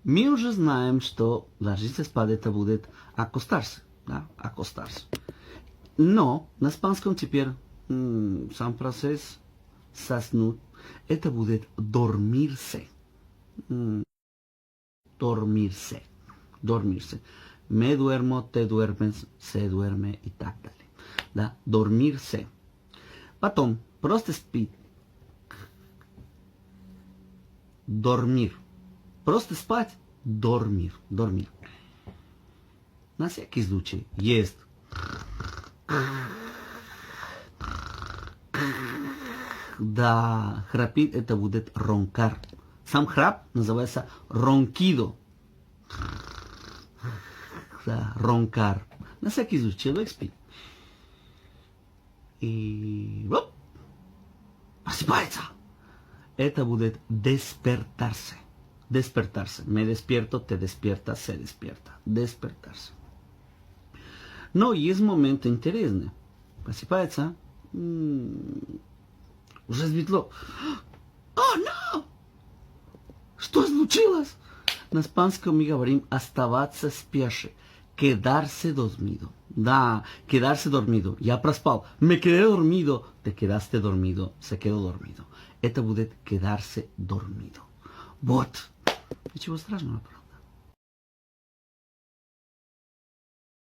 Мы уже знаем, что ложиться спать это будет acostarse, да, acostarse. Но на испанском теперь сам процесс заснуть, это будет dormirse. Dormirse. Dormirse. Me duermo, te duermes, se duerme и так далее. Да? Dormirse. Потом просто спит. Dormir. Просто спать. Dormir. Dormir. На всякий случай. Есть. Да, храпит это будет roncar. Сам храп называется ronquido. Да, roncar. На всякий случай человек спит. И оп, просыпается. Это будет despertarse. Despertarse. Me despierto, te despierta, se despierta. Despertarse. Но есть момент интересный. Просыпается. Уже светло. О, no! Что случилось? На испанском мы говорим оставаться спящим. Quedarse dormido. Да, quedarse dormido. Я проспал. Me quedé dormido. Te quedaste dormido. Se quedó dormido. Это будет quedarse dormido. Вот. Ничего страшного.